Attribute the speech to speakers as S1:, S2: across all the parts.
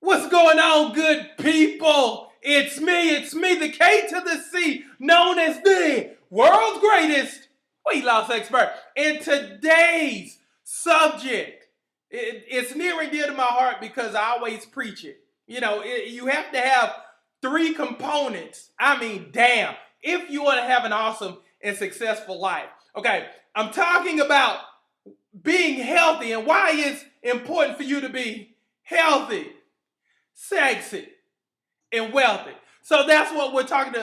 S1: What's going on, good people? It's me, the K to the C, known as the world's greatest weight loss expert. And today's subject, it's near and dear to my heart because I always preach it. You have to have three components. I mean, damn, if you want to have an awesome and successful life. Okay, I'm talking about being healthy and why it's important for you to be healthy, sexy, and wealthy. So that's what we're talking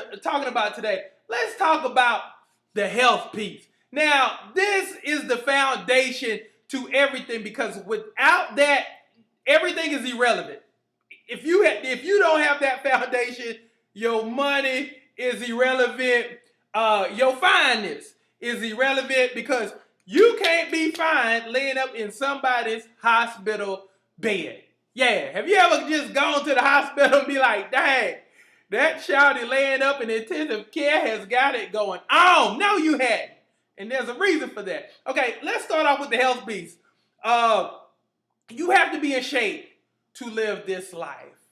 S1: about today. Let's talk about the health piece. Now, this is the foundation to everything because without that, everything is irrelevant. If you don't have that foundation, your money is irrelevant. Your fineness is irrelevant because you can't be fine laying up in somebody's hospital bed. Yeah, have you ever just gone to the hospital and be like, dang, that shawty laying up in intensive care has got it going on? No, you hadn't. And there's a reason for that. Okay, let's start off with the health piece. You have to be in shape to live this life.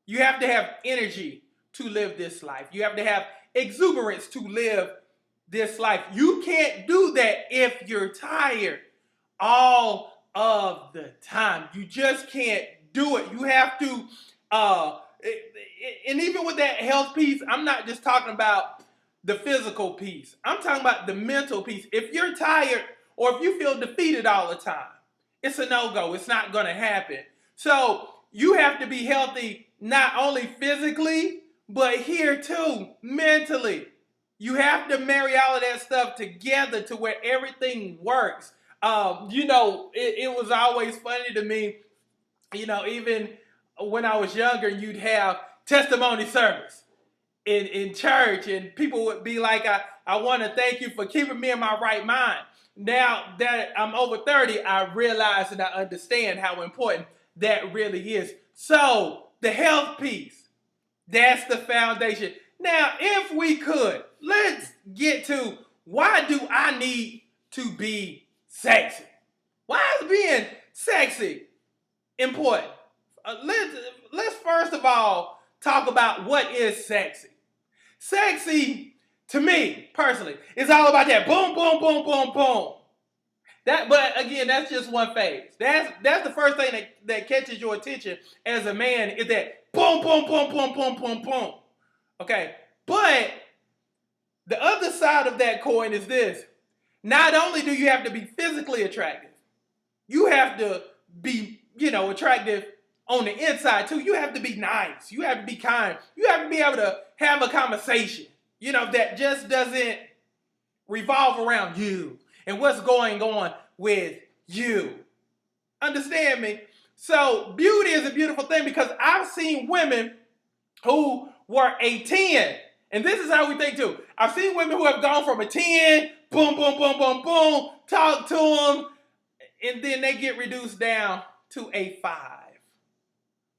S1: You have to have energy to live this life. You have to have exuberance to live this life. You can't do that if you're tired all of the time. You just can't do it. You have to, and even with that health piece, I'm not just talking about the physical piece. I'm talking about the mental piece. If you're tired or if you feel defeated all the time, it's a no-go. It's not going to happen. So you have to be healthy not only physically, but here too, mentally. You have to marry all of that stuff together to where everything works. It was always funny to me, even when I was younger, you'd have testimony service in church, and people would be like, I want to thank you for keeping me in my right mind. Now that I'm over 30, I realize and I understand how important that really is. So, the health piece, that's the foundation. Now, if we could, let's get to why do I need to be sexy? Why is being sexy important? Let's first of all talk about what is sexy. Sexy, to me personally, is all about that boom, boom, boom, boom, boom. But again, that's just one phase. That's the first thing that catches your attention as a man is that boom, boom, boom, boom, boom, boom, boom. Okay, but the other side of that coin is this. Not only do you have to be physically attractive, you have to be, attractive on the inside too. You have to be nice. You have to be kind. You have to be able to have a conversation, that just doesn't revolve around you and what's going on with you. Understand me? So beauty is a beautiful thing because I've seen women who were a 10. And this is how we think too. I've seen women who have gone from a 10, boom, boom, boom, boom, boom, talk to them, and then they get reduced down to a 5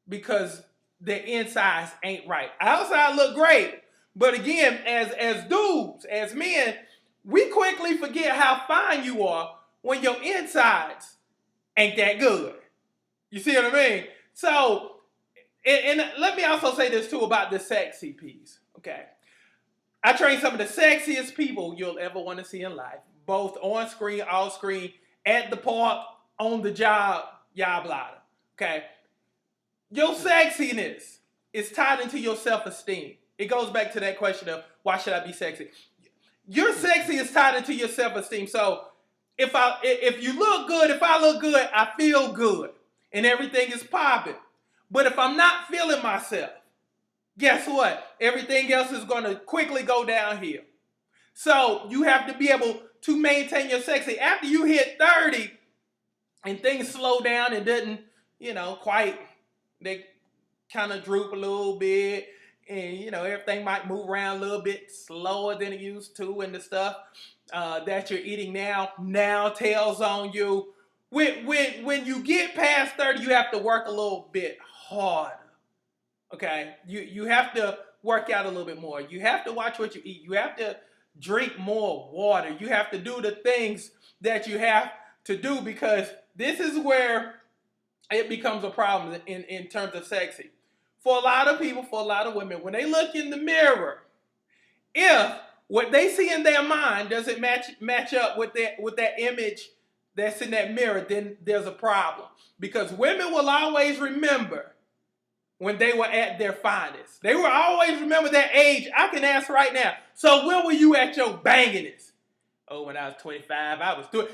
S1: because their insides ain't right. Outside look great, but again, as dudes, as men, we quickly forget how fine you are when your insides ain't that good. You see what I mean? So, and let me also say this too about the sexy piece, okay? I train some of the sexiest people you'll ever want to see in life, both on screen, off screen, at the park, on the job, yada blada, okay? Your sexiness is tied into your self-esteem. It goes back to that question of why should I be sexy? Your sexy is tied into your self-esteem. So if you look good, if I look good, I feel good. And everything is popping. But if I'm not feeling myself, guess what? Everything else is going to quickly go downhill. So you have to be able to maintain your sexy. After you hit 30 and things slow down and doesn't, quite, they kind of droop a little bit. And, everything might move around a little bit slower than it used to, and the stuff that you're eating now tells on you. When you get past 30, you have to work a little bit harder. Okay? You have to work out a little bit more. You have to watch what you eat. You have to drink more water. You have to do the things that you have to do because this is where it becomes a problem in terms of sexy. For a lot of people, for a lot of women, when they look in the mirror, if what they see in their mind doesn't match up with that image that's in that mirror, then there's a problem. Because women will always remember when they were at their finest. They will always remember that age. I can ask right now. So when were you at your bangingest? Oh, when I was 25, I was doing.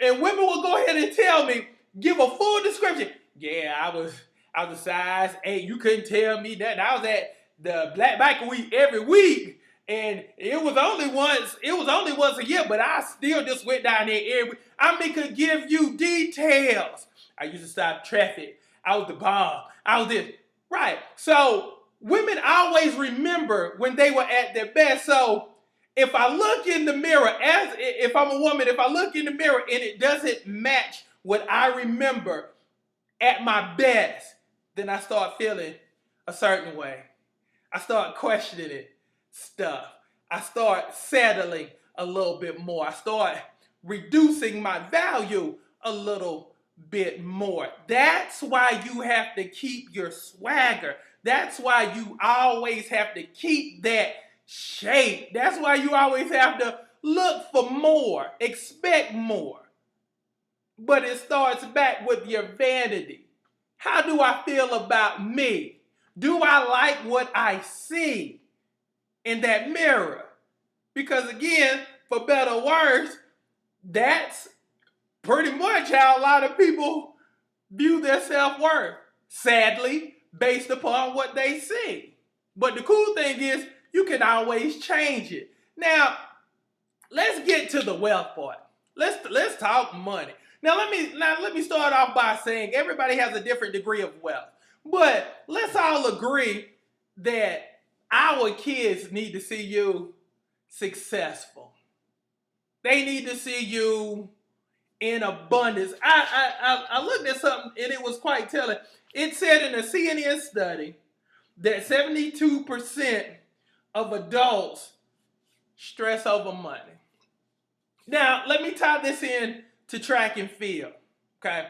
S1: And women will go ahead and tell me, give a full description. Yeah, I was a size 8. You couldn't tell me that. And I was at the Black Biker Week every week, and it was only once. It was only once a year, but I still just went down there every week. I mean, could give you details. I used to stop traffic. I was the bomb. I was this. Right. So women always remember when they were at their best. So if I look in the mirror, as if I'm a woman, if I look in the mirror and it doesn't match what I remember at my best, then I start feeling a certain way. I start questioning stuff. I start settling a little bit more. I start reducing my value a little bit more. That's why you have to keep your swagger. That's why you always have to keep that shape. That's why you always have to look for more, expect more. But it starts back with your vanity. How do I feel about me? Do I like what I see in that mirror? Because again, for better or worse, that's pretty much how a lot of people view their self-worth. Sadly, based upon what they see. But the cool thing is, you can always change it. Now, let's get to the wealth part. Let's talk money. Now let me start off by saying everybody has a different degree of wealth. But let's all agree that our kids need to see you successful. They need to see you in abundance. I looked at something and it was quite telling. It said in a CNN study that 72% of adults stress over money. Now, let me tie this in to track and field. Okay?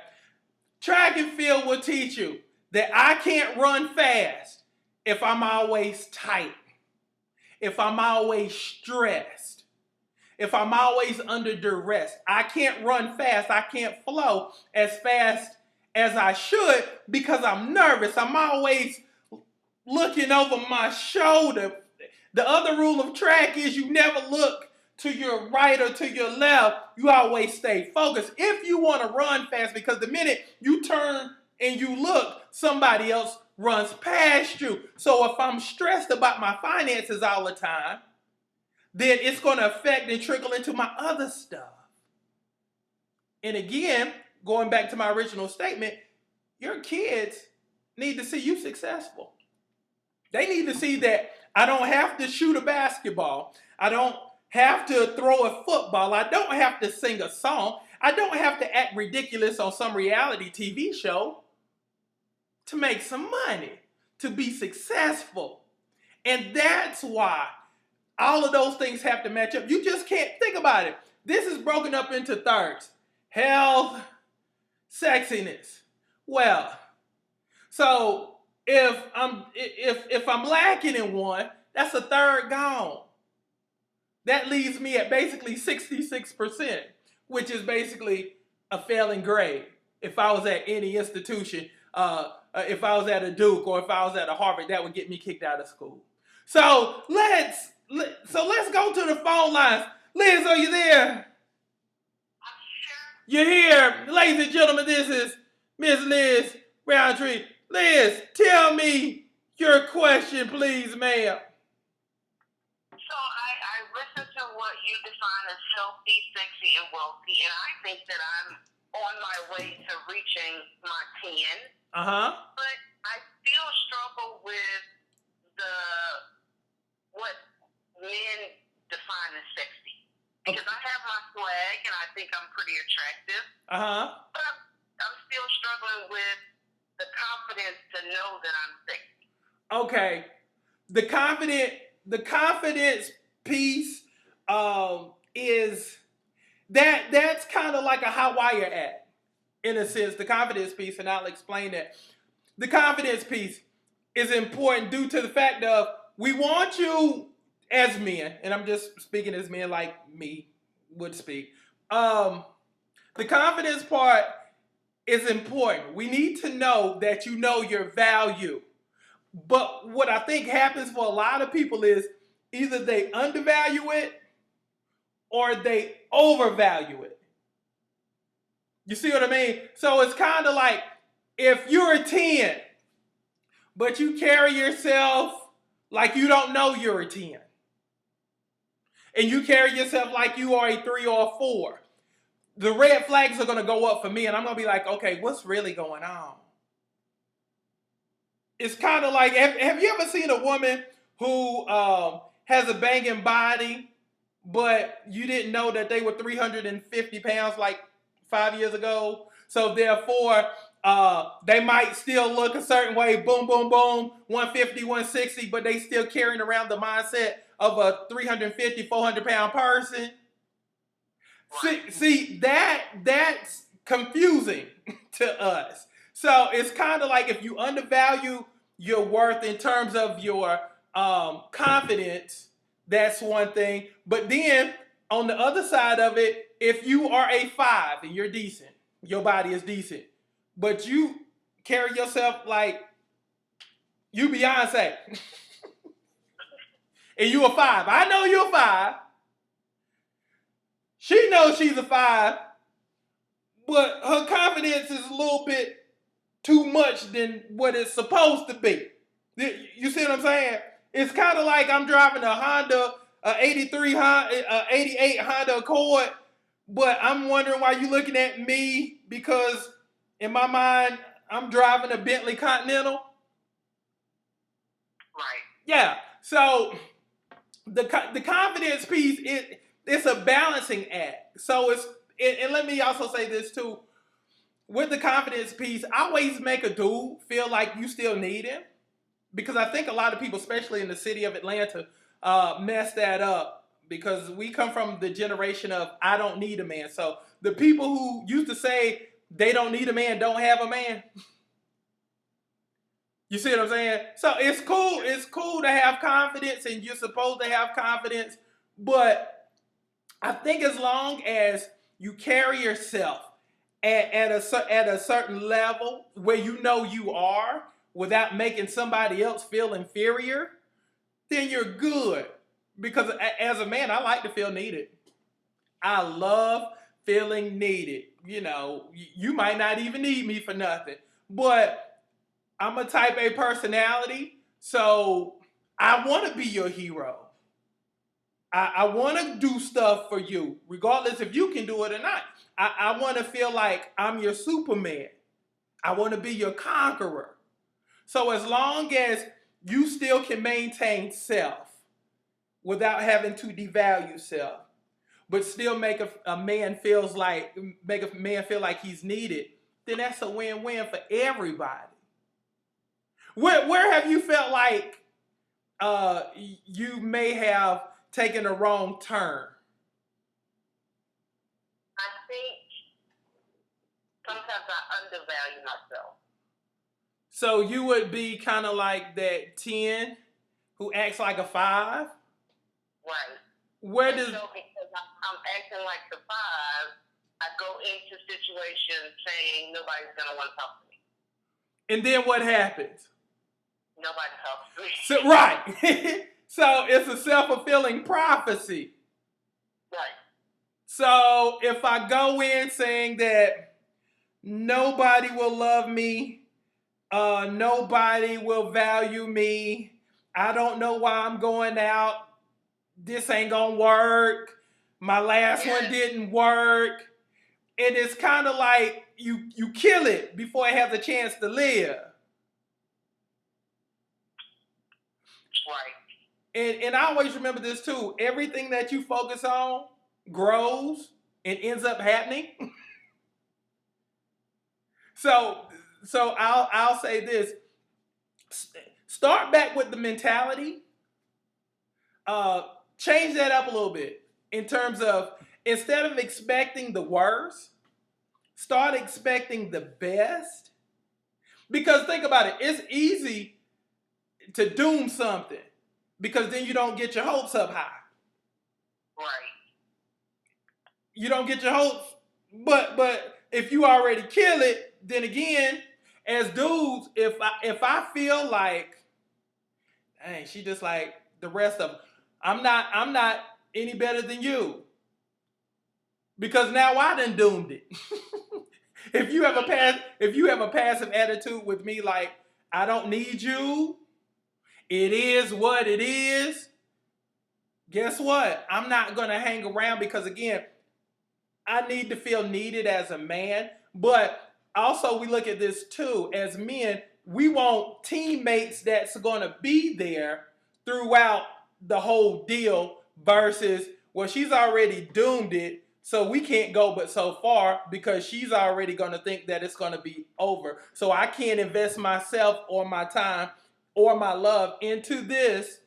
S1: Track and field will teach you that I can't run fast if I'm always tight, if I'm always stressed, if I'm always under duress. I can't run fast. I can't flow as fast as I should because I'm nervous. I'm always looking over my shoulder. The other rule of track is you never look to your right or to your left. You always stay focused. If you want to run fast, because the minute you turn and you look, somebody else runs past you. So if I'm stressed about my finances all the time, then it's going to affect and trickle into my other stuff. And again, going back to my original statement, your kids need to see you successful. They need to see that I don't have to shoot a basketball. I don't have to throw a football. I don't have to sing a song. I don't have to act ridiculous on some reality TV show to make some money, to be successful. And that's why all of those things have to match up. You just can't think about it. This is broken up into thirds: health, sexiness, wealth. So if I'm lacking in one, that's a third gone. That leaves me at basically 66%, which is basically a failing grade. If I was at any institution, if I was at a Duke or if I was at a Harvard, that would get me kicked out of school. So let's go to the phone lines. Liz, are you there? You're here. Ladies and gentlemen, this is Miss Liz Roundtree. Liz, tell me your question, please, ma'am.
S2: So I listened to what you define as healthy, sexy, and wealthy, and I think that I'm on my way to reaching my 10. But I still struggle with what men define as sexy. Because I have my swag, and I think I'm pretty attractive. But I'm still struggling with the confidence to know that I'm sexy.
S1: Okay. The confidence piece is that's kind of like a hot wire act. in a sense, the confidence piece, and I'll explain that. The confidence piece is important due to the fact of we want you as men, and I'm just speaking as men like me would speak. The confidence part is important. We need to know that you know your value. But what I think happens for a lot of people is either they undervalue it or they overvalue it. You see what I mean? So it's kind of like if you're a 10, but you carry yourself like you don't know you're a 10. And you carry yourself like you are a 3 or a 4. The red flags are going to go up for me, and I'm going to be like, okay, what's really going on? It's kind of like, have you ever seen a woman who has a banging body, but you didn't know that they were 350 pounds like 5 years ago? So therefore, they might still look a certain way, boom, boom, boom, 150, 160, but they still carrying around the mindset of a 350, 400 pound person. See that's confusing to us. So it's kind of like if you undervalue your worth in terms of your confidence, that's one thing. But then on the other side of it, if you are a 5 and you're decent, your body is decent, but you carry yourself like you Beyonce, and you a 5. I know you're a 5. She knows she's a 5, but her confidence is a little bit too much than what it's supposed to be. You see what I'm saying? It's kind of like I'm driving a Honda, a 88 Honda Accord, but I'm wondering why you looking at me because in my mind, I'm driving a Bentley Continental.
S2: Right.
S1: Yeah. So the confidence piece, it's a balancing act. So and let me also say this too. With the confidence piece, I always make a dude feel like you still need him. Because I think a lot of people, especially in the city of Atlanta, mess that up. Because we come from the generation of I don't need a man. So the people who used to say they don't need a man don't have a man. You see what I'm saying? So it's cool. It's cool to have confidence, and you're supposed to have confidence. But I think as long as you carry yourself at a certain level where you know you are without making somebody else feel inferior, then you're good. Because as a man, I like to feel needed. I love feeling needed. You know, you might not even need me for nothing, but I'm a type A personality, so I want to be your hero. I want to do stuff for you, regardless if you can do it or not. I want to feel like I'm your Superman. I want to be your conqueror. So as long as you still can maintain self without having to devalue self, but still make a man feel like he's needed, then that's a win-win for everybody. Where have you felt like you may have taken a wrong turn?
S2: I think sometimes I undervalue myself.
S1: So you would be kind of like that 10 who acts like a 5?
S2: Right.
S1: Because
S2: I'm acting like the 5, I go into situations saying nobody's going to want to talk to me.
S1: And then what happens?
S2: Nobody talks to me.
S1: So, right. So it's a self-fulfilling prophecy.
S2: Right.
S1: So if I go in saying that nobody will love me, nobody will value me, I don't know why I'm going out, this ain't gonna work, my last one didn't work, and it's kind of like you kill it before it has a chance to live.
S2: Right.
S1: And I always remember this too. Everything that you focus on grows and ends up happening. So I'll say this. Start back with the mentality. Change that up a little bit in terms of instead of expecting the worst, Start expecting the best. Because think about it, it's easy to doom something because then you don't get your hopes up high.
S2: Right.
S1: You don't get your hopes, but if you already kill it, then again, as dudes, if I feel like, dang, she just like the rest of them, I'm not any better than you. Because now I done doomed it. If you have a passive attitude with me, like I don't need you, it is what it is. Guess what? I'm not gonna hang around because again, I need to feel needed as a man. But also we look at this too as men. We want teammates that's gonna be there throughout the whole deal versus well, she's already doomed it. So we can't go but so far because she's already going to think that it's going to be over. So I can't invest myself or my time or my love into this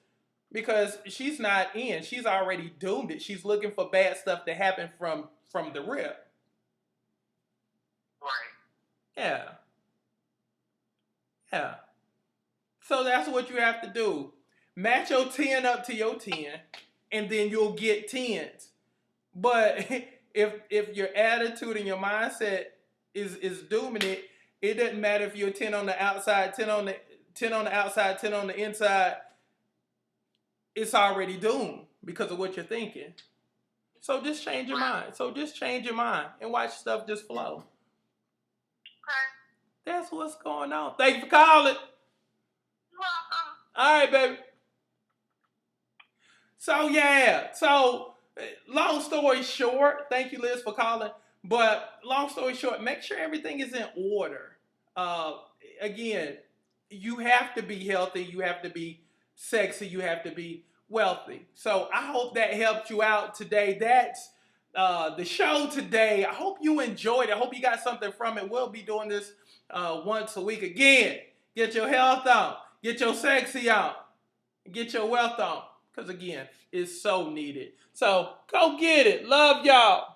S1: because she's not in. She's already doomed it. She's looking for bad stuff to happen from the rip.
S2: Right.
S1: Yeah. Yeah. So that's what you have to do. Match your 10 up to your 10 and then you'll get 10s. But if your attitude and your mindset is dooming it, it doesn't matter if you're 10 on the outside, 10 on the outside, 10 on the inside. It's already doomed because of what you're thinking. So just change your mind. And watch stuff just flow.
S2: Okay.
S1: That's what's going on. Thank you for calling.
S2: You're welcome.
S1: All right, baby. So yeah. Long story short, thank you, Liz, for calling. But long story short, make sure everything is in order. Again, you have to be healthy. You have to be sexy. You have to be wealthy. So I hope that helped you out today. That's the show today. I hope you enjoyed it. I hope you got something from it. We'll be doing this once a week. Again, get your health on. Get your sexy on. Get your wealth on. Because again, it's so needed. So go get it. Love y'all.